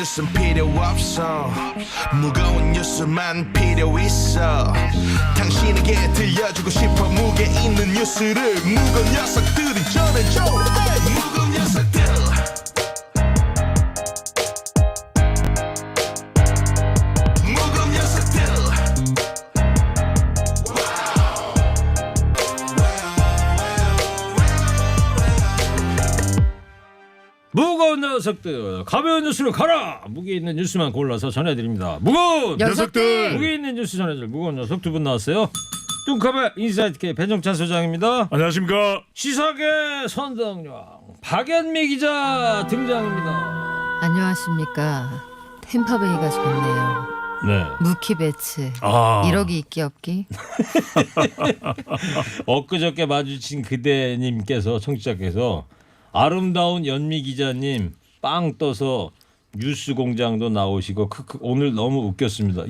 뉴스는 필요 없어 무거운 뉴스만 필요 있어 당신에게 들려주고 싶어 무게 있는 뉴스를 무거운 녀석들이 전해줘 무거운 녀석들 무거운 녀석들 무거운 녀석들 가벼운 뉴스를 가라. 무게 있는 뉴스만 골라서 전해드립니다. 무거운 녀석들. 무게 있는 뉴스 전해줄 무거운 녀석 두 분 나왔어요. 뚱카벨 인사이트K 배정찬 소장입니다. 안녕하십니까. 시사계 선동령 박연미 기자 등장입니다. 안녕하십니까. 템파베이가 좋네요. 네. 무키 배츠. 아. 1억이 있기 없기. 엊그저께 마주친 그대님께서 청취자께서 아름다운 연미 기자님 빵 떠서 뉴스공장도 나오시고 크크 오늘 너무 웃겼습니다.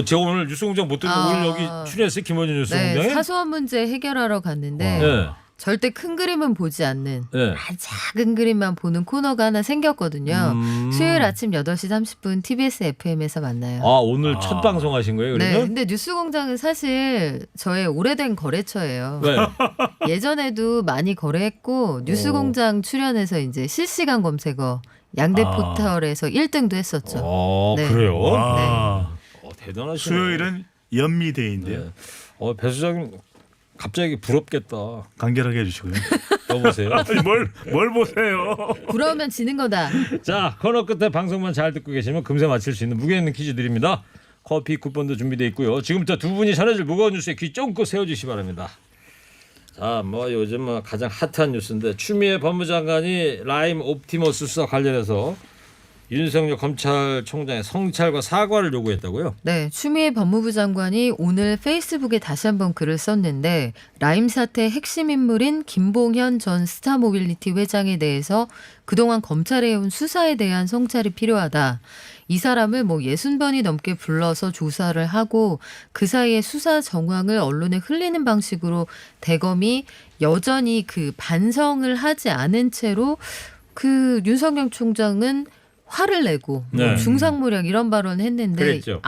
제가 오늘 뉴스공장 못 듣고 오늘 여기 출연했어요. 김원준 뉴스공장에. 네, 사소한 문제 해결하러 갔는데 네. 절대 큰 그림은 보지 않는 네. 아주 작은 그림만 보는 코너가 하나 생겼거든요. 수요일 아침 8시 30분 TBS FM에서 만나요. 오늘 첫 방송 하신 거예요, 네, 그러면? 근데 뉴스공장은 사실 저의 오래된 거래처예요. 네. 예전에도 많이 거래했고 뉴스공장 출연해서 이제 실시간 검색어 양대 포털에서 1등도 했었죠. 네. 그래요? 와. 대단하시네. 수요일은 연미데이인데요. 네. 배 소장님 갑자기 부럽겠다. 간결하게 해주시고요. 여보세요. 아니, 뭘 보세요. 부러우면 지는 거다. 자, 코너 끝에 방송만 잘 듣고 계시면 금세 맞힐 수 있는 무게 있는 퀴즈 드립니다. 커피 쿠폰도 준비되어 있고요. 지금부터 두 분이 전해줄 무거운 뉴스에 귀 쫑긋 세워주시기 바랍니다. 자, 요즘 가장 핫한 뉴스인데 추미애 법무장관이 라임 옵티머스 수사 관련해서 윤석열 검찰총장의 성찰과 사과를 요구했다고요? 네, 추미애 법무부 장관이 오늘 페이스북에 다시 한번 글을 썼는데 라임 사태 핵심 인물인 김봉현 전 스타모빌리티 회장에 대해서 그동안 검찰에 해온 수사에 대한 성찰이 필요하다. 이 사람을 60번이 넘게 불러서 조사를 하고 그 사이에 수사 정황을 언론에 흘리는 방식으로 대검이 여전히 그 반성을 하지 않은 채로 그 윤석열 총장은 화를 내고 네. 중상모략 이런 발언을 했는데 그랬죠.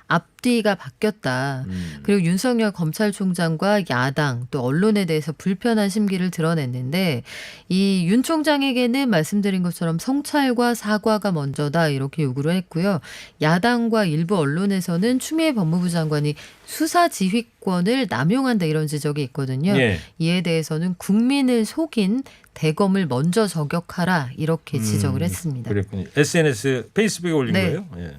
앞뒤가 바뀌었다. 그리고 윤석열 검찰총장과 야당 또 언론에 대해서 불편한 심기를 드러냈는데 이 윤 총장에게는 말씀드린 것처럼 성찰과 사과가 먼저다 이렇게 요구를 했고요. 야당과 일부 언론에서는 추미애 법무부 장관이 수사 지휘권을 남용한다 이런 지적이 있거든요. 예. 이에 대해서는 국민을 속인 대검을 먼저 저격하라 이렇게 지적을 했습니다. 그랬군요. SNS 페이스북에 올린 네. 거예요. 예.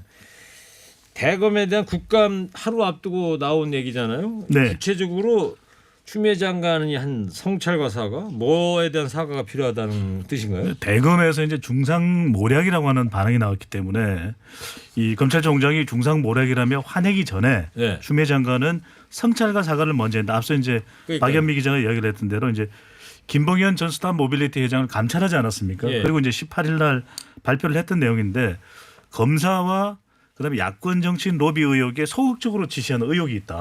대검에 대한 국감 하루 앞두고 나온 얘기잖아요. 네. 구체적으로 추미애 장관이 한 성찰과 사과, 뭐에 대한 사과가 필요하다는 뜻인가요? 대검에서 이제 중상모략이라고 하는 반응이 나왔기 때문에 이 검찰총장이 중상모략이라며 화내기 전에 네. 추미애 장관은 성찰과 사과를 먼저 했는데 앞서 이제 그러니까요. 박연미 기자가 이야기를 했던 대로 이제 김봉현 전 스타 모빌리티 회장을 감찰하지 않았습니까? 예. 그리고 이제 18일 날 발표를 했던 내용인데 검사와 그다음에 야권 정치인 로비 의혹에 소극적으로 지시하는 의혹이 있다.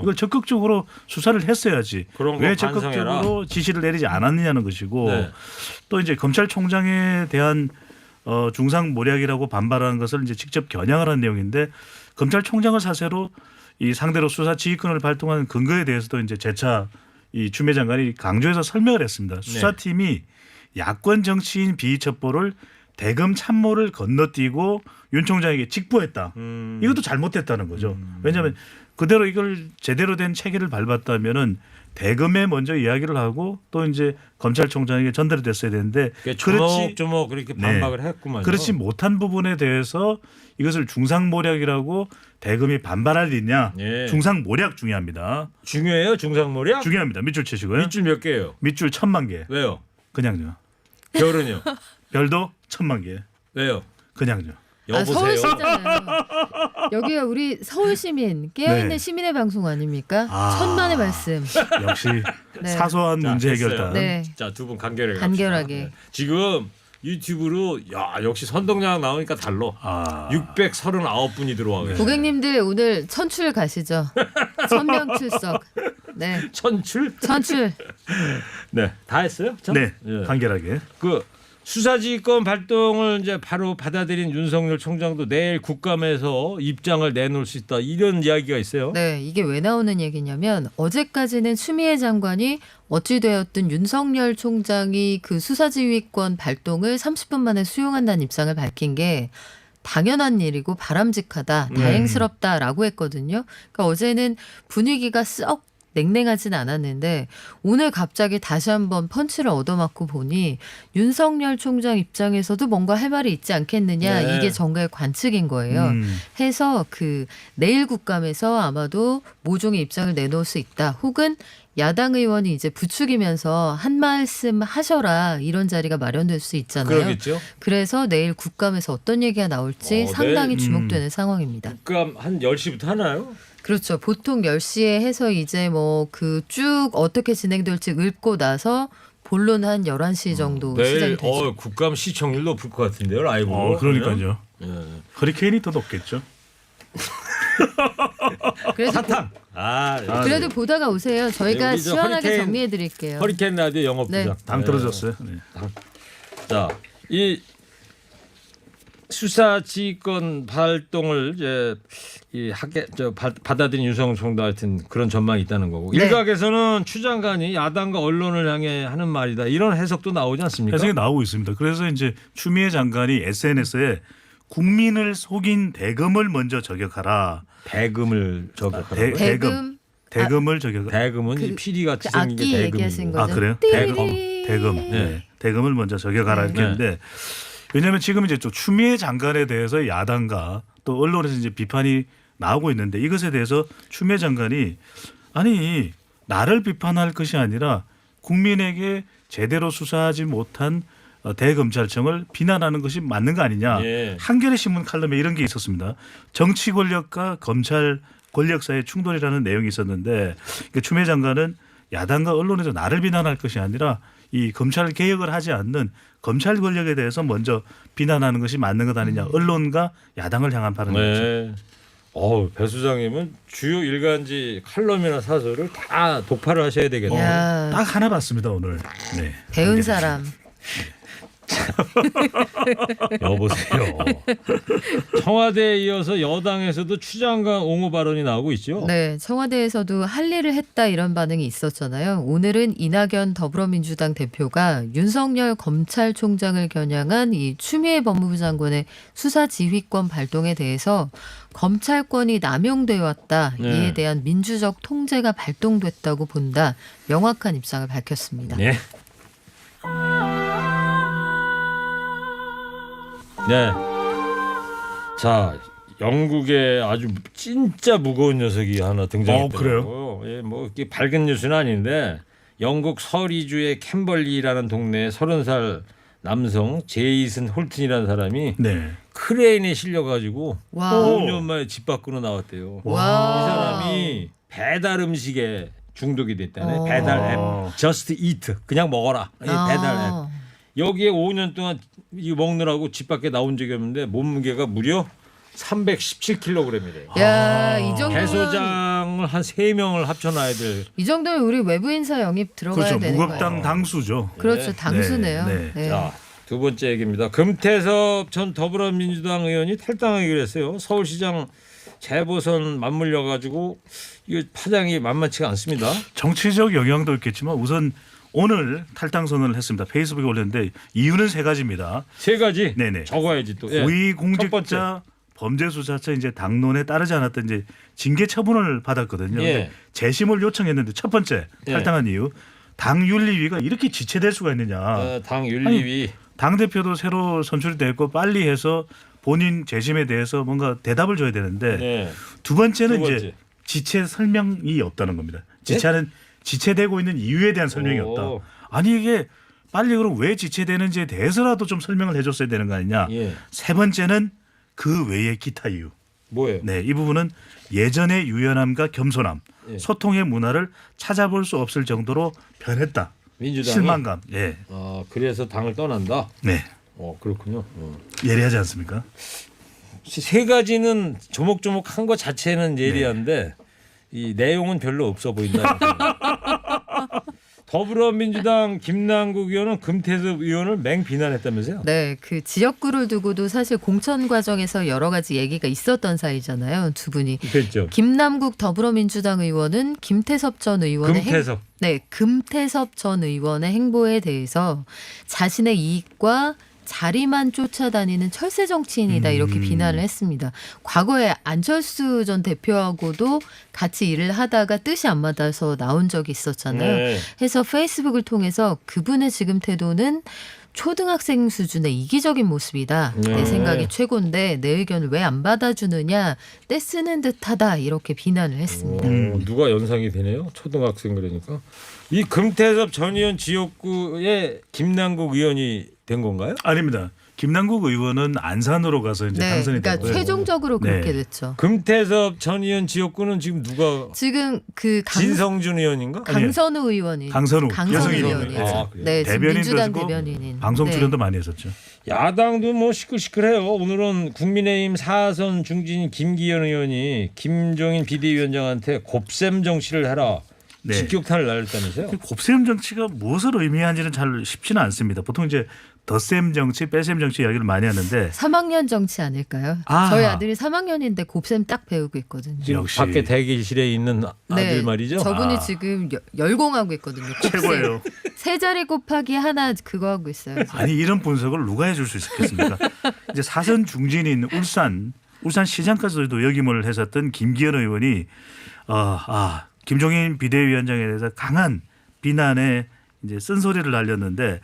이걸 적극적으로 수사를 했어야지. 그런 거 왜 반성해라. 적극적으로 지시를 내리지 않았느냐는 것이고 네. 또 이제 검찰총장에 대한 중상모략이라고 반발하는 것을 이제 직접 겨냥을 한 내용인데 검찰총장을 사세로 이 상대로 수사 지휘권을 발동하는 근거에 대해서도 이제 재차 이 추미애 장관이 강조해서 설명을 했습니다. 수사팀이 야권 정치인 비위 첩보를 대검 참모를 건너뛰고 윤 총장에게 직보했다. 이것도 잘못됐다는 거죠. 왜냐하면 그대로 이걸 제대로 된 체계를 밟았다면은 대검에 먼저 이야기를 하고 또 이제 검찰총장에게 전달이 됐어야 되는데 조목조목 그렇게 반박을 했구만요. 그렇지 못한 부분에 대해서 이것을 중상모략이라고 대검이 반발할 일 있냐. 예. 중상모략 중요합니다. 중요해요, 중상모략? 중요합니다. 밑줄 치시고요. 밑줄 몇 개예요? 밑줄 1000만 개. 왜요? 그냥요. 별은요? 별도 1000만 개. 왜요? 그냥요. 여보세요. 서울시잖아요. 여기가 우리 서울시민 깨어있는 네. 시민의 방송 아닙니까? 천만의 말씀. 역시 네. 사소한 자, 문제 됐어요. 해결단. 네. 자, 두 분 간결하게. 간결하게. 갑시다. 네. 지금 유튜브로 역시 선동량 나오니까 달라. 639분이 들어와 계세요. 고객님들 오늘 천출 가시죠. 천명 출석. 네. 천출? 천출. 네, 다 했어요? 저? 네, 예. 간결하게. 그 수사지휘권 발동을 이제 바로 받아들인 윤석열 총장도 내일 국감에서 입장을 내놓을 수 있다 이런 이야기가 있어요. 네, 이게 왜 나오는 얘기냐면 어제까지는 추미애 장관이 어찌되었든 윤석열 총장이 그 수사지휘권 발동을 30분 만에 수용한다는 입장을 밝힌 게 당연한 일이고 바람직하다, 다행스럽다라고 했거든요. 그러니까 어제는 분위기가 썩 냉랭하진 않았는데 오늘 갑자기 다시 한번 펀치를 얻어맞고 보니 윤석열 총장 입장에서도 뭔가 할 말이 있지 않겠느냐 네. 이게 정가의 관측인 거예요. 해서 그 내일 국감에서 아마도 모종의 입장을 내놓을 수 있다. 혹은 야당 의원이 이제 부추기면서 한 말씀 하셔라 이런 자리가 마련될 수 있잖아요. 그러겠죠. 그래서 내일 국감에서 어떤 얘기가 나올지 상당히 내일, 주목되는 상황입니다. 국감 한 10시부터 하나요? 그렇죠. 보통 10시에 해서 이제 뭐 그 쭉 어떻게 진행될지 읽고 나서 본론 한 11시 정도 시작이 내일 되죠. 국감 시청률 높을 것 같은데요. 라이브로. 그러니까요. 예. 허리케인이 더 높겠죠. 그래도, 사탕. 그래도 보다가 오세요. 저희가 네, 우리 저 시원하게 허리케인- 정리해 드릴게요. 허리케인 라디오 영업부장. 네. 당 떨어졌어요. 네. 자, 이 수사지휘권 발동을 이제 받아들인 윤석열 총장 같은 그런 전망이 있다는 거고 네. 일각에서는 추 장관이 야당과 언론을 향해 하는 말이다 이런 해석도 나오지 않습니까? 해석이 나오고 있습니다. 그래서 이제 추미애 장관이 SNS에 국민을 속인 대금을 먼저 저격하라. 대금을 저격하라. 대금을 저격하라. 대금은 그- 이 피리 같이 그 생긴 악기 게 얘기하신 대금이고. 거죠? 아 그래요? 띠리리. 대금. 네. 대금을 먼저 저격하라 이렇게 했는데 왜냐하면 지금 이제 또 추미애 장관에 대해서 야당과 또 언론에서 이제 비판이 나오고 있는데 이것에 대해서 추미애 장관이 아니 나를 비판할 것이 아니라 국민에게 제대로 수사하지 못한 대검찰청을 비난하는 것이 맞는 거 아니냐. 예. 한겨레 신문 칼럼에 이런 게 있었습니다. 정치 권력과 검찰 권력 사이의 충돌이라는 내용이 있었는데 그러니까 추미애 장관은 야당과 언론에서 나를 비난할 것이 아니라 이 검찰 개혁을 하지 않는 검찰 권력에 대해서 먼저 비난하는 것이 맞는 것 아니냐. 언론과 야당을 향한 발언이었죠. 네. 배 수장님은 주요 일간지 칼럼이나 사설을 다 독파를 하셔야 되겠네요. 야, 딱 하나 봤습니다 오늘. 네. 배운 사람. 여보세요. 청와대에 이어서 여당에서도 추 장관 옹호 발언이 나오고 있죠. 네, 청와대에서도 할 일을 했다 이런 반응이 있었잖아요. 오늘은 이낙연 더불어민주당 대표가 윤석열 검찰총장을 겨냥한 이 추미애 법무부 장관의 수사지휘권 발동에 대해서 검찰권이 남용되어 왔다. 네. 이에 대한 민주적 통제가 발동됐다고 본다. 명확한 입장을 밝혔습니다. 네. 네. 자, 영국에 아주 진짜 무거운 녀석이 하나 등장했더라고요. 예, 뭐 이게 밝은 뉴스는 아닌데 영국 서리주의 캠벌리라는 동네에 30살 남성 제이슨 홀튼이라는 사람이 네. 크레인에 실려가지고 와. 5년 만에 집 밖으로 나왔대요. 와. 이 사람이 배달 음식에 중독이 됐다네. 어. 배달 앱 Just Eat 그냥 먹어라. 이 배달 앱. 여기에 5년 동안 이거 먹느라고 집 밖에 나온 적이 없는데 몸무게가 무려 317kg이래요. 야, 이 정도면 배소장을 한 3명을 합쳐놔야 될. 이 정도면 우리 외부 인사 영입 들어가야 그렇죠. 되는 무겁당 거예요. 당수죠. 그렇죠. 당수네요. 네, 네. 자, 두 번째 얘기입니다. 금태섭 전 더불어민주당 의원이 탈당하기로 했어요. 서울시장 재보선 맞물려 가지고 이거 파장이 만만치가 않습니다. 정치적 영향도 있겠지만 우선 오늘 탈당 선언을 했습니다. 페이스북에 올렸는데 이유는 세 가지입니다. 세 가지 네네. 적어야지 또. 예. 고위공직자 첫 번째. 범죄수사처 이제 당론에 따르지 않았던 이제 징계 처분을 받았거든요. 예. 근데 재심을 요청했는데 첫 번째 예. 탈당한 이유 당 윤리위가 이렇게 지체될 수가 있느냐. 당 윤리위. 당 대표도 새로 선출이 됐고 빨리 해서 본인 재심에 대해서 뭔가 대답을 줘야 되는데 네. 두 번째는 두 번째. 이제 지체 설명이 없다는 겁니다. 지체되고 있는 이유에 대한 설명이 오. 없다. 아니 이게 빨리 그럼 왜 지체되는지에 대해서라도 좀 설명을 해줬어야 되는 거 아니냐. 예. 세 번째는 그 외의 기타 이유. 뭐예요? 네, 이 부분은 예전의 유연함과 겸손함, 예. 소통의 문화를 찾아볼 수 없을 정도로 변했다. 민주당이. 실망감. 예, 그래서 당을 떠난다. 네, 그렇군요. 예리하지 않습니까? 세 가지는 조목조목 한 것 자체는 예리한데 이 내용은 별로 없어 보인다. 더불어민주당 김남국 의원은 금태섭 의원을 맹비난했다면서요? 네, 그 지역구를 두고도 사실 공천 과정에서 여러 가지 얘기가 있었던 사이잖아요. 두 분이. 그렇죠. 김남국 더불어민주당 의원은 김태섭 전 의원의 금태섭 전 의원의 행보에 대해서 자신의 이익과 자리만 쫓아다니는 철새 정치인이다 이렇게 비난을 했습니다. 과거에 안철수 전 대표하고도 같이 일을 하다가 뜻이 안 맞아서 나온 적이 있었잖아요. 네. 해서 페이스북을 통해서 그분의 지금 태도는 초등학생 수준의 이기적인 모습이다. 내 네. 생각이 최고인데 내 의견을 왜 안 받아주느냐 떼쓰는 듯하다 이렇게 비난을 했습니다. 누가 연상이 되네요. 초등학생 그러니까. 이 금태섭 전 의원 지역구에 김남국 의원이 된 건가요? 아닙니다. 김남국 의원은 안산으로 가서 이제 네, 당선이 그러니까 됐고요. 최종적으로 그렇게 네. 됐죠. 금태섭 전 의원 지역구는 지금 누가 지금 그 진성준 의원인가? 강선우 의원이 강선우, 여성 의원이죠. 아, 그래요? 네, 지금 대변인도 민주당 했고 대변인인. 방송 네. 출연도 많이 했었죠. 야당도 뭐 시끌시끌해요. 오늘은 국민의힘 4선 중진 김기현 의원이 김종인 비대위원장한테 곱셈 정치를 해라. 네. 직격탄을 날렸다면서요? 곱셈 정치가 무엇을 의미하는지는 잘 쉽지는 않습니다. 보통 이제 덧셈 정치, 빼셈 정치 이야기를 많이 하는데 3학년 정치 아닐까요? 아. 저희 아들이 3학년인데 곱셈 딱 배우고 있거든요. 지금 역시. 밖에 대기실에 있는 아들 말이죠. 저분이 지금 열공하고 있거든요. 곱셈. 최고예요. 세 자리 곱하기 하나 그거 하고 있어요. 아니 이런 분석을 누가 해줄 수 있겠습니까? 이제 사선 중진인 울산 시장까지도 역임을 했었던 김기현 의원이 김종인 비대위원장에 대해서 강한 비난에 이제 쓴소리를 날렸는데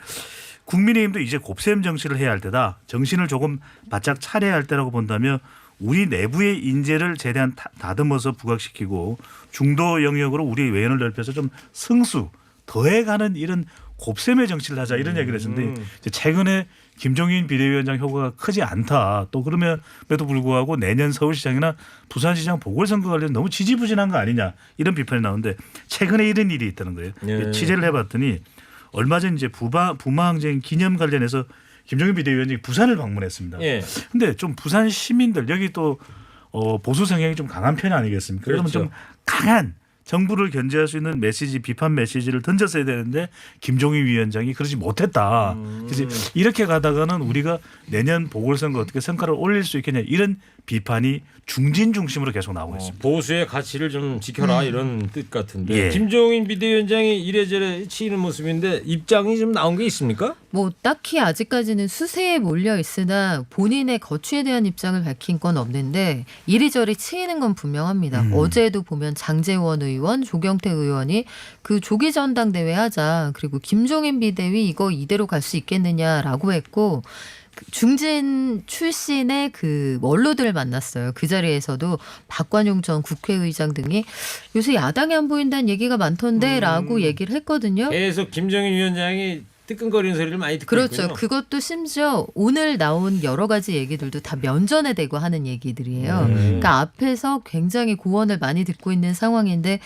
국민의힘도 이제 곱셈 정치를 해야 할 때다. 정신을 조금 바짝 차려야 할 때라고 본다면 우리 내부의 인재를 최대한 다듬어서 부각시키고 중도 영역으로 우리 외연을 넓혀서 좀 승수 더해가는 이런 곱셈의 정치를 하자 이런 얘기를 했는데 이제 최근에 김종인 비대위원장 효과가 크지 않다. 또 그럼에도 불구하고 내년 서울시장이나 부산시장 보궐선거 관련 너무 지지부진한 거 아니냐 이런 비판이 나오는데 최근에 이런 일이 있다는 거예요. 예. 취재를 해봤더니 얼마 전 이제 부마항쟁 기념 관련해서 김종인 비대위원장이 부산을 방문했습니다. 예. 근데 좀 부산 시민들 여기 또 보수 성향이 좀 강한 편 아니겠습니까? 그러면 그렇죠. 좀 강한 정부를 견제할 수 있는 메시지, 비판 메시지를 던졌어야 되는데 김종인 위원장이 그러지 못했다. 그래서 이렇게 가다가는 우리가 내년 보궐선거 어떻게 성과를 올릴 수 있겠냐 이런 비판이 중진 중심으로 계속 나오고 있습니다. 보수의 가치를 좀 지켜라 이런 뜻 같은데 예. 김종인 비대위원장이 이래저래 치이는 모습인데 입장이 좀 나온 게 있습니까? 뭐 딱히 아직까지는 수세에 몰려 있으나 본인의 거취에 대한 입장을 밝힌 건 없는데 이리저리 치이는 건 분명합니다. 어제도 보면 장제원 의원, 조경태 의원이 그 조기 전당대회 하자 그리고 김종인 비대위 이거 이대로 갈 수 있겠느냐라고 했고 중진 출신의 그 원로들을 만났어요. 그 자리에서도 박관용 전 국회의장 등이 요새 야당이 안 보인다는 얘기가 많던데라고 얘기를 했거든요. 계속 김종인 위원장이 뜨끈거리는 소리를 많이 듣고 그렇죠. 있군요. 그것도 심지어 오늘 나온 여러 가지 얘기들도 다 면전에 대고 하는 얘기들이에요. 그러니까 앞에서 굉장히 고언을 많이 듣고 있는 상황인데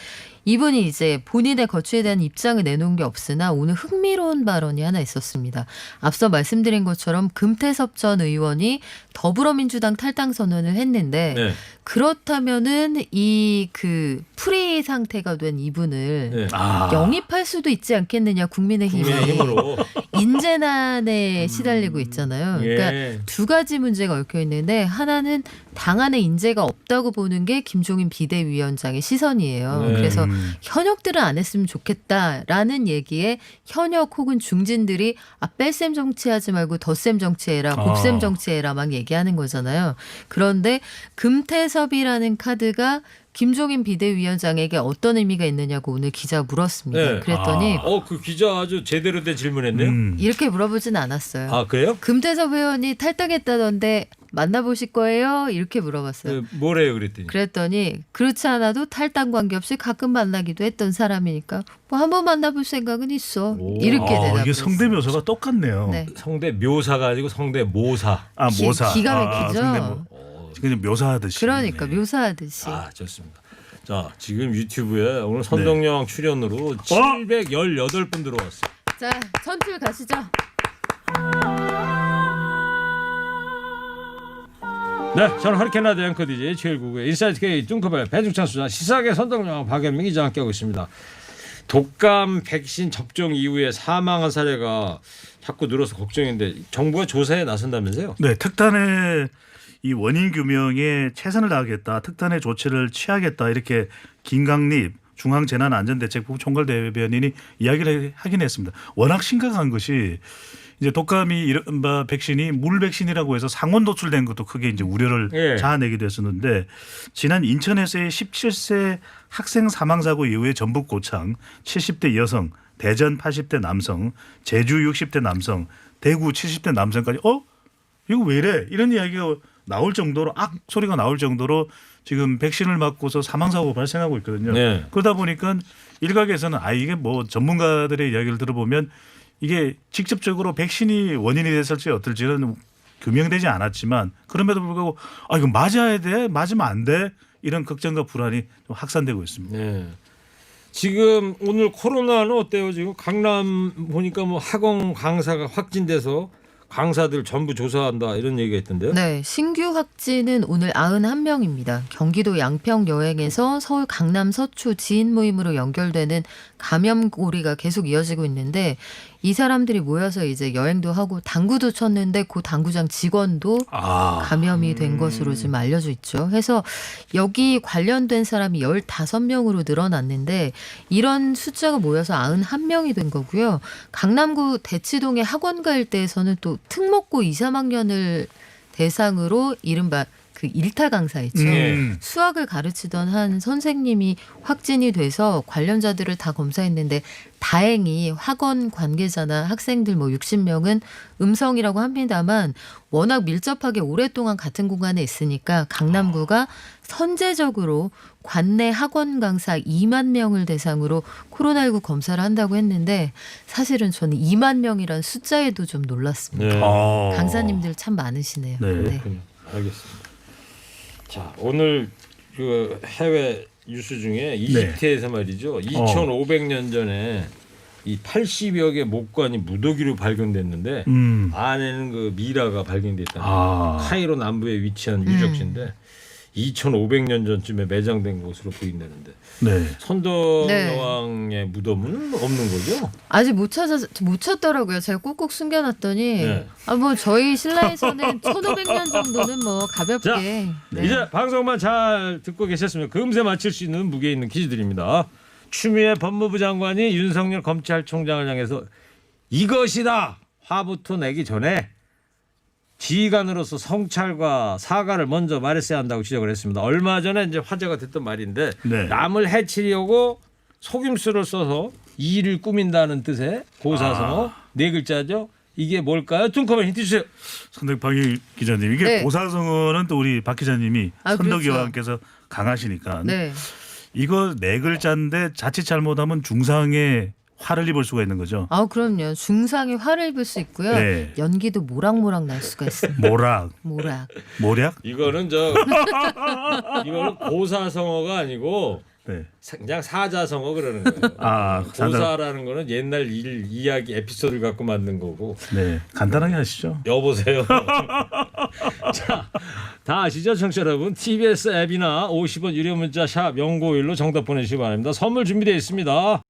이분이 이제 본인의 거취에 대한 입장을 내놓은 게 없으나 오늘 흥미로운 발언이 하나 있었습니다. 앞서 말씀드린 것처럼 금태섭 전 의원이 더불어민주당 탈당 선언을 했는데 네. 그렇다면은 이 그 프리 상태가 된 이분을 네. 영입할 수도 있지 않겠느냐 국민의힘이 국민의힘으로 인재난에 시달리고 있잖아요. 그러니까 예. 두 가지 문제가 얽혀 있는데 하나는 당 안에 인재가 없다고 보는 게 김종인 비대위원장의 시선이에요. 네. 그래서 현역들은 안 했으면 좋겠다라는 얘기에 현역 혹은 중진들이 뺄셈 정치하지 말고 덧셈 정치해라, 곱셈 정치해라 막 얘기하는 거잖아요. 그런데 금태섭이라는 카드가 김종인 비대위원장에게 어떤 의미가 있느냐고 오늘 기자가 물었습니다. 네. 그랬더니 그 기자 아주 제대로 된 질문했네요. 이렇게 물어보진 않았어요. 아 그래요? 금태섭 의원이 탈당했다던데 만나보실 거예요? 이렇게 물어봤어요. 뭐래요 그랬더니. 그랬더니 그렇지 않아도 탈당 관계없이 가끔 만나기도 했던 사람이니까 뭐 한번 만나볼 생각은 있어. 이렇게 대답을 이게 했어요. 성대묘사가 똑같네요. 네. 성대 묘사가 아니고 성대 모사. 모사. 기가 막히죠. 그냥 묘사하듯이. 그러니까 묘사하듯이. 아 좋습니다. 자 지금 유튜브에 오늘 선동여왕 출연으로 718분 들어왔어요. 자, 선출 가시죠. 네, 저는 허리케인 라디오 앵커 DJ 최일구의 인사이트 K 뚱커벨 배중찬 수장 시사계 선동여왕 박연민 기자 함께하고 있습니다. 독감 백신 접종 이후에 사망한 사례가 자꾸 늘어서 걱정인데 정부가 조사에 나선다면서요? 네, 특단의 이 원인 규명에 최선을 다하겠다, 특단의 조치를 취하겠다 이렇게 김강립 중앙재난안전대책부 총괄대변인이 이야기를 하긴 했습니다. 워낙 심각한 것이 이제 독감이 이른바 백신이 물 백신이라고 해서 상온 도출된 것도 크게 이제 우려를 예. 자아내기도 했었는데 지난 인천에서의 17세 학생 사망 사고 이후에 전북 고창 70대 여성, 대전 80대 남성, 제주 60대 남성, 대구 70대 남성까지 이거 왜 이래? 이런 이야기가 나올 정도로 소리가 나올 정도로 지금 백신을 맞고서 사망 사고가 발생하고 있거든요. 네. 그러다 보니까 일각에서는 이게 뭐 전문가들의 이야기를 들어보면 이게 직접적으로 백신이 원인이 됐을지 어떨지는 규명되지 않았지만 그럼에도 불구하고 이거 맞아야 돼, 맞으면 안 돼 이런 걱정과 불안이 좀 확산되고 있습니다. 네. 지금 오늘 코로나는 어때요? 지금 강남 보니까 뭐 학원 강사가 확진돼서 강사들 전부 조사한다 이런 얘기가 있던데요. 네, 신규 확진은 오늘 91명입니다. 경기도 양평 여행에서 서울 강남 서초 지인 모임으로 연결되는 감염고리가 계속 이어지고 있는데 이 사람들이 모여서 이제 여행도 하고 당구도 쳤는데 그 당구장 직원도 감염이 된 것으로 지금 알려져 있죠. 해서 여기 관련된 사람이 15명으로 늘어났는데 이런 숫자가 모여서 91명이 된 거고요. 강남구 대치동의 학원가 일대에서는 또 특목고 2, 3학년을 대상으로 이른바 그 일타 강사 있죠. 수학을 가르치던 한 선생님이 확진이 돼서 관련자들을 다 검사했는데 다행히 학원 관계자나 학생들 60명은 음성이라고 합니다만 워낙 밀접하게 오랫동안 같은 공간에 있으니까 강남구가 선제적으로 관내 학원 강사 2만 명을 대상으로 코로나19 검사를 한다고 했는데 사실은 저는 2만 명이란 숫자에도 좀 놀랐습니다. 네. 강사님들 참 많으시네요. 네. 그렇군요. 알겠습니다. 자, 오늘 그 해외 뉴스 중에 이집트에서 말이죠. 2,500년 전에 이 80여 개 목관이 무더기로 발견됐는데 안에는 그 미라가 발견됐다는 카이로 남부에 위치한 유적지인데 2,500년 전쯤에 매장된 것으로 보인다는데 네. 선덕 네. 여왕의 무덤은 없는 거죠? 아직 못 찾더라고요. 제가 꾹꾹 숨겨놨더니 네. 뭐 저희 신라에서는 1,500년 정도는 뭐 가볍게. 자, 네. 이제 방송만 잘 듣고 계셨으면 금세 맞힐 수 있는 무게 있는 퀴즈들입니다. 추미애 법무부 장관이 윤석열 검찰총장을 향해서 이것이다 화부터 내기 전에 지휘관으로서 성찰과 사과를 먼저 말했어야 한다고 지적을 했습니다. 얼마 전에 이제 화제가 됐던 말인데 네. 남을 해치려고 속임수를 써서 이를 꾸민다는 뜻의 고사성어 네 글자죠. 이게 뭘까요? 뚱커벨 힌트 주세요. 선덕박이 기자님 이게 네. 고사성어는 또 우리 박 기자님이 선덕 그렇죠. 여왕께서 강하시니까 네. 이거 네 글자인데 자칫 잘못하면 중상에 화를 입을 수가 있는 거죠. 그럼요. 중상에 화를 입을 수 있고요. 네. 연기도 모락모락 날 수가 있습니다. 모락, 모락. 모략? 이거는 이거는 고사성어가 아니고 네. 그냥 사자성어 그러는 거예요. 고사라는 거는 옛날 이야기 에피소드를 갖고 만든 거고. 네, 간단하게 하시죠. 여보세요. 자, 다 아시죠, 청취자 여러분? TBS 앱이나 50원 유료 문자 샵 0951로 정답 보내주시기 바랍니다. 선물 준비되어 있습니다.